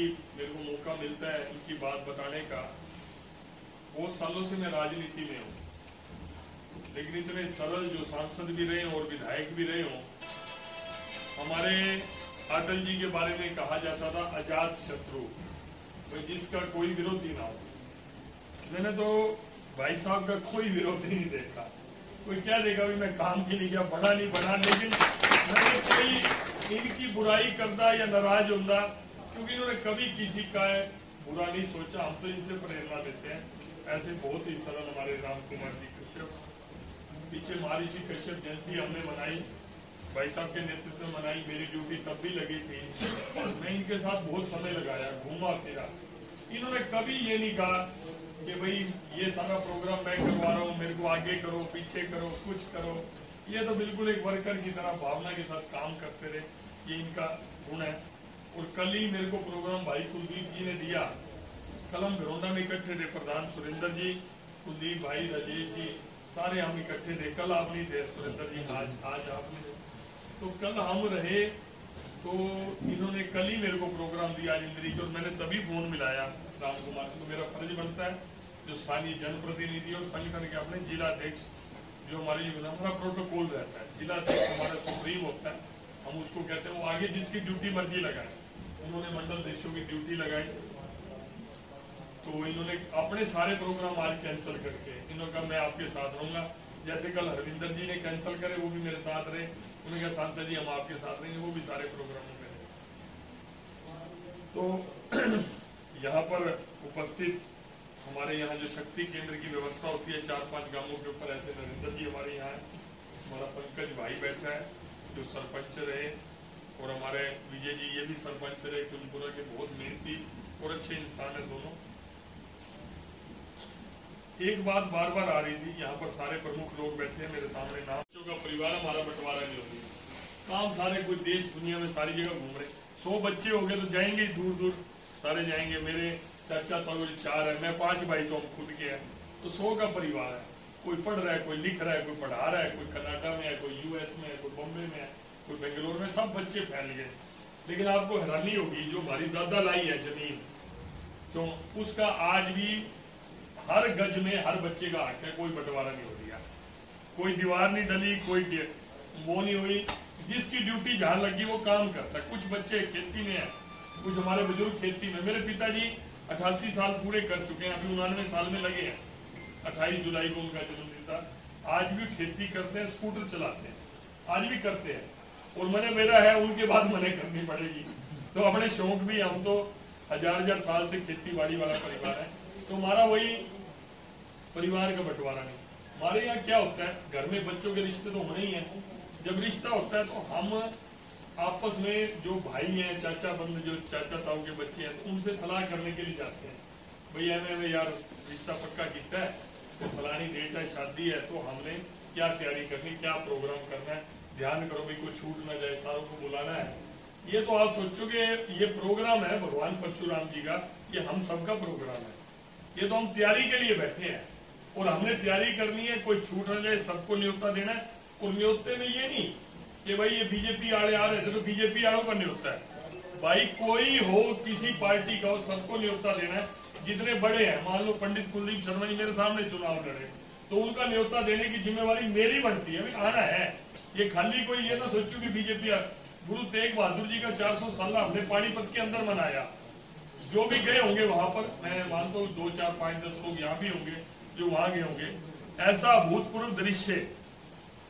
मेरे को मौका मिलता है इनकी बात बताने का। बहुत सालों से मैं राजनीति में हूँ, लेकिन इतने सरल जो सांसद भी रहे और विधायक भी रहे हों। हमारे अटल जी के बारे में कहा जाता था अजात शत्रु, जिसका कोई विरोधी ना हो। मैंने तो भाई साहब का कोई विरोधी नहीं देखा। कोई क्या देखा भी मैं काम के लिए क्या बना नहीं बना, लेकिन मैंने कोई इनकी बुराई करता या नाराज होता, क्योंकि इन्होंने कभी किसी का बुरा नहीं सोचा। हम तो इनसे प्रेरणा लेते हैं। ऐसे बहुत ही सरल हमारे राम कुमार जी कश्यप, पीछे महर्षि कश्यप जयंती हमने मनाई, भाई साहब के नेतृत्व में मनाई। मेरी ड्यूटी तब भी लगी थी, मैं इनके साथ बहुत समय लगाया, घूमा फिरा। इन्होंने कभी ये नहीं कहा कि भाई ये सारा प्रोग्राम मैं करवा रहा हूँ, मेरे को आगे करो पीछे करो कुछ करो। ये तो बिल्कुल एक वर्कर की तरह भावना के साथ काम करते रहे, ये इनका गुण है। और कल ही मेरे को प्रोग्राम भाई कुलदीप जी ने दिया। कल हम घरौंडा में इकट्ठे थे, प्रधान सुरेंद्र जी, कुलदीप भाई, राजेश जी, सारे हम इकट्ठे थे। कल आप नहीं थे सुरेंद्र जी, आज आप नहीं थे। तो कल हम रहे, तो इन्होंने कल ही मेरे को प्रोग्राम दिया इंद्री को। मैंने तभी फोन मिलाया राम कुमार को। मेरा फर्ज बनता है जो स्थानीय जनप्रतिनिधि और संगठन के अपने जिलाध्यक्ष, जो हमारे हमारा प्रोटोकॉल रहता है, जिलाध्यक्ष हमारा सुप्रीम होता है, हम उसको कहते हैं। वो आगे जिसकी ड्यूटी मर्जी लगाए, उन्होंने मंडल देशों की ड्यूटी लगाई। तो इन्होंने अपने सारे प्रोग्राम आज कैंसिल करके इन्होंने कहा मैं आपके साथ रहूंगा। जैसे कल हरविंदर जी ने कैंसिल करे, वो भी मेरे साथ रहे। उन्होंने कहा सांसद जी हम आपके साथ रहेंगे, वो भी सारे प्रोग्रामों में रहे। तो यहाँ पर उपस्थित हमारे यहाँ जो शक्ति केंद्र की व्यवस्था होती है 4-5 गांवों के ऊपर, ऐसे नरेंद्र जी हमारे यहाँ है, हमारा पंकज भाई बैठा है जो सरपंच रहे, और हमारे विजय जी ये भी सरपंच रहे कुंजपुरा के, बहुत मेहनती और अच्छे इंसान है दोनों। एक बात बार बार आ रही थी, यहाँ पर सारे प्रमुख लोग बैठे हैं मेरे सामने, नाम बच्चों का परिवार हमारा बंटवारा नहीं होगी। काम सारे कुछ देश दुनिया में सारी जगह घूम रहे। 100 बच्चे हो गए तो जाएंगे दूर दूर, सारे जाएंगे। मेरे चाचा तो 4 है, मैं 5 भाई तो हम खुद के हैं, तो 100 का परिवार है। कोई पढ़ रहा है, कोई लिख रहा है, कोई पढ़ा रहा है, कोई कनाडा में है, कोई यूएस में है, कोई बॉम्बे में है, कोई बेंगलोर में, सब बच्चे फैल गए। लेकिन आपको हैरानी होगी, जो हमारी दादा लाई है जमीन, तो उसका आज भी हर गज में हर बच्चे का हक है। कोई बंटवारा नहीं हो रहा, कोई दीवार नहीं डली, कोई वो नहीं हुई। जिसकी ड्यूटी जहां लगी वो काम करता है। कुछ बच्चे खेती में है, कुछ हमारे बुजुर्ग खेती में। मेरे पिताजी 88 साल पूरे कर चुके हैं, अभी 99 साल में लगे हैं। 28 जुलाई को उनका जन्मदिन था। आज भी खेती करते हैं, स्कूटर चलाते हैं, आज भी करते हैं। और मेरा है, उनके बाद मने करनी पड़ेगी। तो अपने शौक भी, हम तो हजार साल से खेती बाड़ी वाला परिवार है, तो हमारा वही परिवार का बंटवारा नहीं। हमारे यहाँ क्या होता है, घर में बच्चों के रिश्ते तो होने ही हैं। जब रिश्ता होता है तो हम आपस में जो भाई हैं, चाचा बंद जो चाचा ताऊ के बच्चे हैं, तो उनसे सलाह करने के लिए जाते हैं। भैया में यार रिश्ता पक्का किया है, तो फलानी डेट है, शादी है, तो हमने क्या तैयारी करनी, क्या प्रोग्राम करना है, ध्यान करो भाई कोई छूट ना जाए, सारों को बुलाना है। ये तो आप सोचोगे ये प्रोग्राम है भगवान परशुराम जी का, ये हम सबका प्रोग्राम है। ये तो हम तैयारी के लिए बैठे हैं, और हमने तैयारी करनी है, कोई छूट न जाए, सबको न्योता देना है। और न्योते में ये नहीं कि भाई ये बीजेपी आड़े आ रहे थे तो बीजेपी आड़ों का न्योता है। भाई कोई हो, किसी पार्टी का हो, सबको न्योता देना है। जितने बड़े हैं, मान लो पंडित कुलदीप शर्मा जी मेरे सामने चुनाव लड़े, तो उनका न्योता देने की जिम्मेवारी मेरी बनती है, आना है। ये खाली कोई ये ना सोचू की बीजेपी। गुरु तेग बहादुर जी का 400 साल हमने पानीपत के अंदर मनाया। जो भी गए होंगे वहां पर, मैं मानता हूँ 2, 4, 5, 10 लोग यहाँ भी होंगे जो वहां गए होंगे। ऐसा भूतपूर्व दृश्य।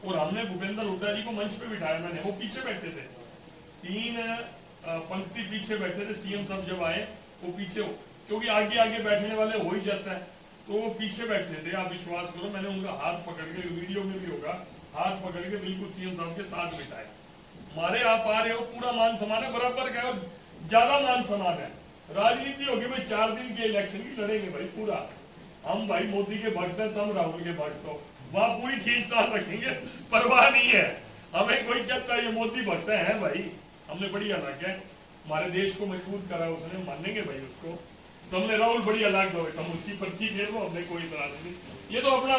और हमने भूपेंद्र हुड्डा जी को मंच पे बिठाया, मैंने, वो पीछे बैठे थे, 3 पंक्ति पीछे बैठे थे। सीएम साहब जब आए वो पीछे, क्योंकि आगे आगे बैठने वाले हो ही जाता है, तो वो पीछे बैठे थे। आप विश्वास करो, मैंने उनका हाथ पकड़ के, वीडियो में भी होगा, हाथ पकड़ के बिल्कुल सीएम साहब के साथ बिठाया। हमारे आप आ रहे हो, पूरा मान सम्मान है, बराबर का, ज्यादा मान सम्मान है। राजनीति होगी भाई, 4 दिन के इलेक्शन की लड़ेंगे भाई पूरा। हम भाई मोदी के भक्त हैं, तुम राहुल के भक्त हो, वहां पूरी खींचतान रखेंगे, परवाह नहीं है हमें। कोई कहता है ये मोदी भक्त है भाई, हमने बढ़िया लग है, हमारे देश को मजबूत करा उसने, मानेंगे भाई उसको। तो हमने राहुल बढ़िया लाग दो, तुम उसकी पर्ची फेर दो, हमने कोई इतराज नहीं। ये तो अपना,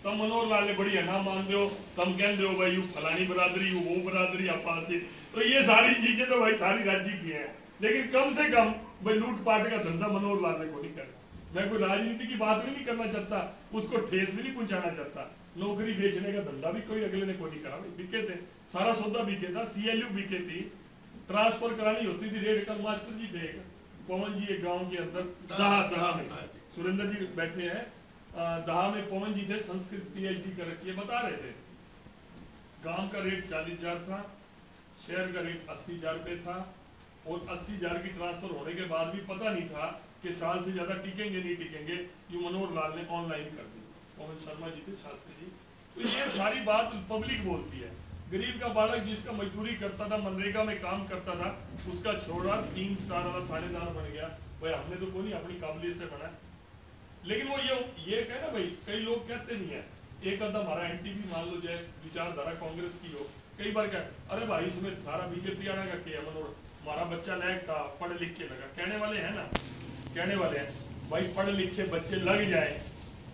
तुम मनोहर लाल ने बढ़िया ना मान दो, तुम कह दो भाई फलानी बरादरी, वो बरादरी, आप। तो ये सारी चीजें तो भाई सारी राज्य की है, लेकिन कम से कम भाई लूटपाट का धंधा मनोहर लाल ने को नहीं करे। मैं कोई राजनीति की बात भी नहीं करना चाहता, उसको ठेस भी नहीं पहुंचाना चाहता। नौकरी बेचने का धंधा भी कोई अगले ने को नहीं करा, बिके थे, सारा सौदा बिके था, CLU बिके थी, ट्रांसफर करानी होती थी रेड का मास्टर जी थे पवन जी एक गांव के अंदर दहा में, सुरेंद्र जी बैठे हैं दहा में, पवन जी थे, संस्कृत PhD कर रखी है, बता रहे थे गांव का रेट 40,000 था, शहर का रेट 80,000 रुपए था, और 80,000 की ट्रांसफर होने के बाद भी पता नहीं था कि साल से ज्यादा टिकेंगे नहीं टिकेंगे, जो मनोहर लाल ने ऑनलाइन कर दी। पवन शर्मा जी थे, शास्त्री जी। तो ये सारी बात पब्लिक बोलती है। गरीब का बालक जिसका मजदूरी करता था, मनरेगा में काम करता था, उसका छोड़ा 3 स्टार वाला थानेदार बन गया। भाई हमने तो कोई नहीं अपनी काबिलियत से बना, लेकिन वो ये कहे ना भाई, कई लोग कहते नहीं है, एक आधा हमारा एंटी भी मान लो जाए विचारधारा कांग्रेस की हो, कई बार क्या अरे भाई इसमें थारा बीजेपी आना का क्या मनोहर, हमारा बच्चा लायक था, पढ़ लिख के लगा, कहने वाले हैं ना, कहने वाले हैं भाई पढ़ लिख के बच्चे लग जाए,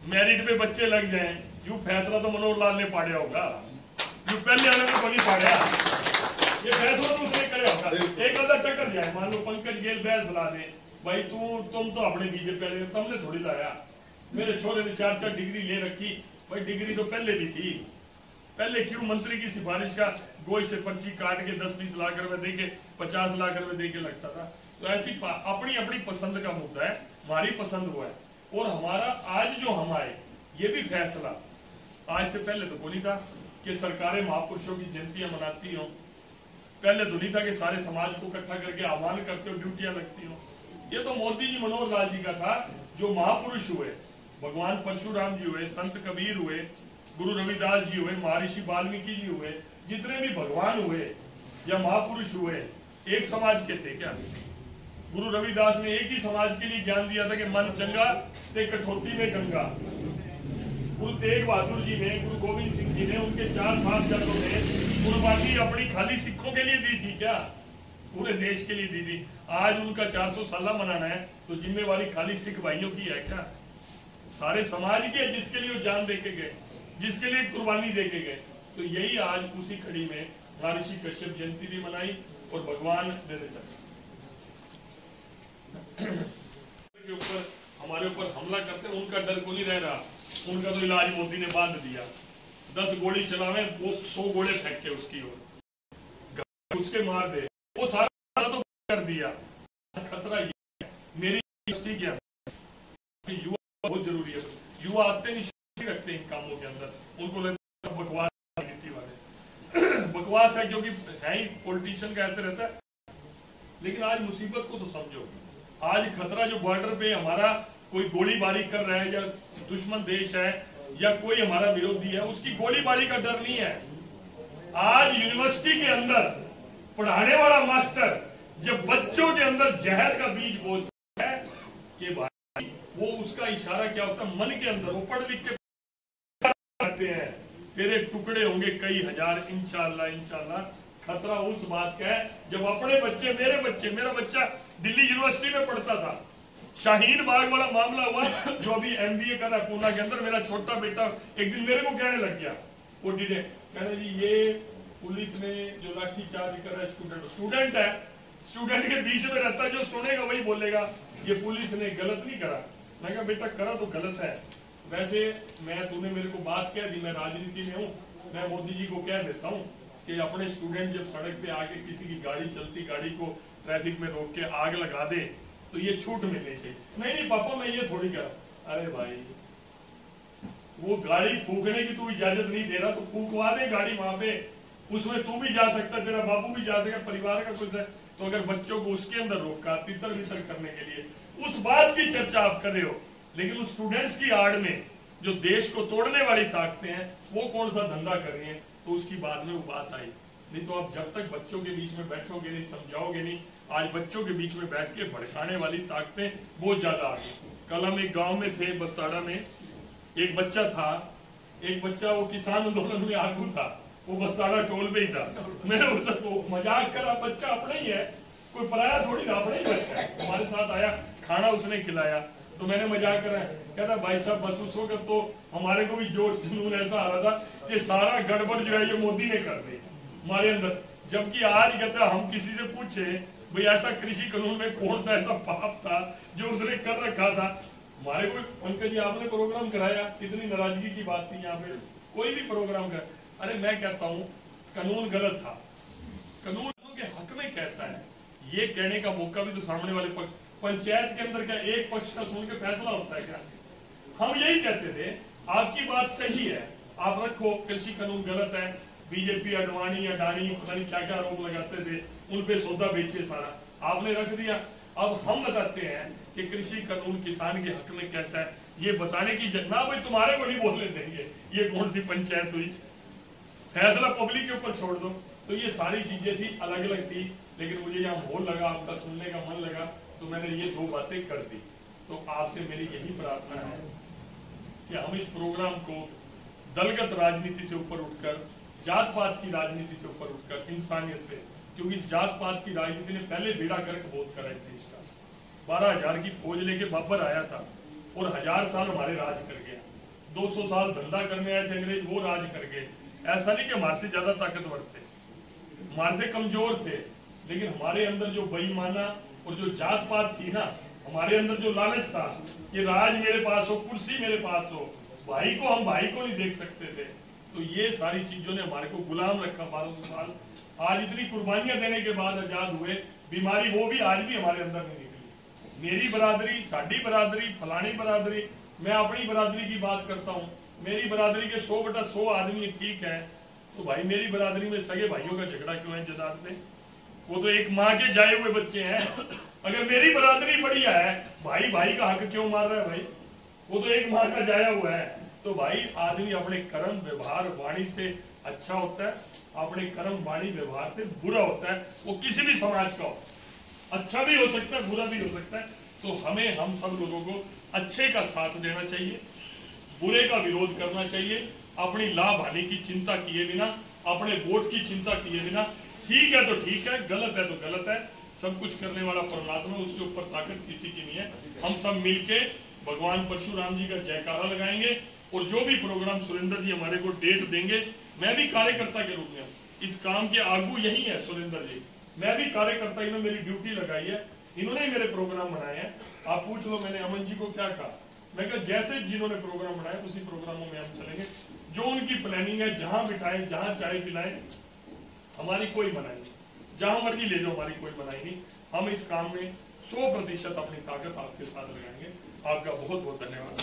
मेरिट पे बच्चे लग जाए, यूं फैसला तो मनोहर लाल ने पाड़ा होगा, जो पहले वाले ने नहीं पाड़ा, ये फैसला तो उसने करे होगा। एक आधा टक्कर जाए, मान लो पंकज गेल बहस ला दे, भाई तुम तो अपने बीजेपी वाले तुमने थोड़ी लाया, मेरे छोरे ने 4 डिग्री ले रखी, भाई डिग्री तो पहले भी थी, पहले क्यों मंत्री की सिफारिश का गोई से पर्ची काट के 10-20 लाख रुपए देके 50 लाख रुपए देके लगता था। तो ऐसी अपनी अपनी पसंद का मुद्दा है, हमारी पसंद वो है, और हमारा आज जो हम आए ये भी फैसला आज से पहले तो बोली था कि सरकारें महापुरुषों की जयंतियां मनाती हो, पहले तो नहीं था कि सारे समाज को इकट्ठा करके आह्वान करते हो, ड्यूटियां लगती हो। ये तो मोदी जी मनोहर लाल जी का था, जो महापुरुष हुए, भगवान परशुराम जी हुए, संत कबीर हुए, गुरु रविदास जी हुए, महर्षि वाल्मीकि जी हुए, जितने भी भगवान हुए या महापुरुष हुए एक समाज के थे क्या? गुरु रविदास ने एक ही समाज के लिए ज्ञान दिया था कि मन चंगा ते कठौती में गंगा। गुरु तेग बहादुर जी ने, गुरु गोविंद सिंह जी ने, उनके 4 साहबजादों ने कुर्बानी अपनी खाली सिखों के लिए दी थी क्या? पूरे देश के लिए दी थी। आज उनका 400 साल मनाना है तो जिम्मेवारी खाली सिख भाइयों की है क्या? सारे समाज की है, जिसके लिए वो जान देके गए, जिसके लिए कुर्बानी देके गए। तो यही आज उसी खड़ी में महर्षि कश्यप जयंती भी मनाई और भगवान के ऊपर हमारे ऊपर हमला करते हैं, उनका डर को नहीं रह रहा, उनका तो इलाज मोदी ने बांध दिया। 10 गोली चलावे, वो 100 गोले फेंक के उसकी ओर, उसके मार दे, वो सारा तो कर दिया। खतरा ये है मेरी दृष्टि के अंदर, युवा बहुत जरूरी है। युवा आते नहीं रखते इन कामों के अंदर, उनको लगता है बकवास, नीति वाले बकवास है, क्योंकि है ही पॉलिटिशियन का ऐसे रहता है। लेकिन आज मुसीबत को तो समझो, आज खतरा जो बॉर्डर पे हमारा कोई गोलीबारी कर रहा है, या दुश्मन देश है या कोई हमारा विरोधी है, उसकी गोलीबारी का डर नहीं है। आज यूनिवर्सिटी के अंदर पढ़ाने वाला मास्टर जब बच्चों के अंदर जहर का बीज बोलता है कि भाई, वो उसका इशारा क्या होता है मन के अंदर, वो पढ़ लिख के आते हैं, तेरे टुकड़े होंगे कई हजार, इंशाल्लाह इंशाल्लाह। खतरा उस बात का है जब अपने बच्चे, मेरा बच्चा दिल्ली यूनिवर्सिटी में पढ़ता था, शाहीन बाग वाला मामला हुआ, जो अभी MBA कर रहा है पूना के अंदर, मेरा छोटा बेटा एक दिन मेरे को कहने लग गया, वो डीडे कहने जी ये पुलिस ने जो लाठी चार्ज कर रहा है, स्टूडेंट है, स्टूडेंट के बीच में रहता है, जो सुनेगा वही बोलेगा ये पुलिस ने गलत नहीं करा। मैं कहा बेटा करा तो गलत है, वैसे तूने मेरे को बात कह दी, मैं राजनीति में हूँ, मैं मोदी जी को कह देता हूँ कि अपने स्टूडेंट जब सड़क पे आके किसी की गाड़ी, चलती गाड़ी को ट्रैफिक में रोक के आग लगा दे तो ये छूट मिलनी चाहिए। नहीं पापा मैं ये थोड़ी करा। अरे भाई, वो गाड़ी फूकने की तू इजाजत नहीं दे रहा तो फूकवा दे गाड़ी वहां पे, उसमें तू भी जा सकता, तेरा बाबू भी जा सकता, परिवार का कुछ है। तो अगर बच्चों को उसके अंदर रोका तितर बितर करने के लिए, उस बात की चर्चा आप कर रहे हो, लेकिन उस स्टूडेंट्स की आड़ में जो देश को तोड़ने वाली ताकतें हैं वो कौन सा धंधा कर रही है, तो उसकी बाद में वो बात आई। नहीं तो आप जब तक बच्चों के बीच में बैठोगे नहीं, समझाओगे नहीं, आज बच्चों के बीच में बैठ के भड़काने वाली ताकतें बहुत ज्यादा आ गई। कल हम एक गांव में थे, बस्ताड़ा में, एक बच्चा था, वो किसान आंदोलन में आगू था, वो बस्ताड़ा टोल पे ही था। मैंने उसको मजाक करा, बच्चा अपना ही है, कोई पराया थोड़ी ना, अपना ही बच्चा है। हमारे साथ आया, खाना उसने खिलाया, तो मैंने मजाक करा, कहता भाई साहब बस उस वक्त तो हमारे को भी जोश जुनून ऐसा आ रहा था कि सारा गड़बड़ जो है ये मोदी ने कर दी हमारे अंदर। जबकि आज कहता हम किसी से पूछे भाई ऐसा कृषि कानून में कौन सा ऐसा पाप था जो उसने कर रखा था। हमारे को पंकज जी आपने प्रोग्राम कराया, कितनी नाराजगी की बात थी यहाँ पे, कोई भी प्रोग्राम कर, अरे मैं कहता हूँ कानून गलत था, कानून के हक में कैसा है ये कहने का मौका भी तो सामने वाले पक्ष, पंचायत के अंदर क्या एक पक्ष का सुन के फैसला होता है क्या? हम यही कहते थे आपकी बात सही है, आप रखो कृषि कानून गलत है, बीजेपी अडवाणी अडानी पता नहीं क्या क्या आरोप लगाते थे, उन पे सौदा बेचे सारा, आपने रख दिया। अब हम बताते हैं कि कृषि कानून किसान के हक में कैसा है, ये बताने की ना भाई तुम्हारे को नहीं बोलने देंगे, ये कौन सी पंचायत हुई, फैसला पब्लिक के ऊपर छोड़ दो। तो ये सारी चीजें थी, अलग अलग थी, लेकिन मुझे यहाँ माहौल लगा, आपका सुनने का मन लगा, तो मैंने ये दो बातें कर दी। तो आपसे मेरी यही प्रार्थना है कि हम इस प्रोग्राम को दलगत राजनीति से ऊपर उठकर, जात पात की राजनीति से ऊपर उठकर इंसानियत पे, क्योंकि जात पात की राजनीति ने पहले बेड़ा गर्क बहुत करा है देश का। 12,000 की फौज लेके बाबर आया था और 1000 साल हमारे राज कर गया, 200 साल धंधा करने आए थे अंग्रेज, वो राज कर गए। ऐसा नहीं कि हमारे से ज्यादा ताकतवर थे, हमारे से कमजोर थे, लेकिन हमारे अंदर जो बेईमाना और जो जात पात थी ना, हमारे अंदर जो लालच था कि राज मेरे पास हो, कुर्सी मेरे पास हो, भाई को हम भाई को नहीं देख सकते थे, तो ये सारी चीजों ने हमारे को गुलाम रखा 1200 साल। आज इतनी कुर्बानियां देने के बाद आजाद हुए, बीमारी वो भी आज भी हमारे अंदर नहीं निकली। मेरी बरादरी, साडी बरादरी, फलानी बरादरी, मैं अपनी बरादरी की बात करता हूँ, मेरी बरादरी के 100/100 आदमी ठीक है, तो भाई मेरी बरादरी में सगे भाइयों का झगड़ा क्यों है जदाद में? वो तो एक माँ के जाए हुए बच्चे हैं। अगर मेरी बरादरी बढ़िया है, भाई भाई का हक क्यों मार रहा है भाई? वो तो एक माँ का जाया हुआ है। तो भाई आदमी अपने कर्म व्यवहार वाणी से अच्छा होता है, अपने कर्म वाणी व्यवहार से बुरा होता है, वो किसी भी समाज का हो, अच्छा भी हो सकता है, बुरा भी हो सकता है। तो हमें हम सब लोगों को अच्छे का साथ देना चाहिए, बुरे का विरोध करना चाहिए, अपनी लाभ हानि की चिंता किए बिना, अपने वोट की चिंता किए बिना। ठीक है तो ठीक है, गलत है तो गलत है, सब कुछ करने वाला परमात्मा, उसके ऊपर ताकत किसी की नहीं है। हम सब मिलके भगवान परशुराम जी का जयकारा लगाएंगे और जो भी प्रोग्राम सुरेंद्र जी हमारे को डेट देंगे, मैं भी कार्यकर्ता के रूप में, इस काम के आगू यही है सुरेंद्र जी, मैं भी कार्यकर्ता, इन्होंने मेरी ड्यूटी लगाई है, इन्होंने मेरे प्रोग्राम बनाए हैं। आप पूछ लो मैंने अमन जी को क्या कहा, मैं कहा जैसे जिन्होंने प्रोग्राम बनाया उसी प्रोग्रामों में हम चलेंगे, जो उनकी प्लानिंग है, जहां बिठाए, जहां चाय पिलाए, हमारी कोई मनाही नहीं, जहां मर्जी ले जाओ, हमारी कोई मनाही नहीं। हम इस काम में 100% अपनी ताकत आपके साथ लगाएंगे। आपका बहुत बहुत धन्यवाद।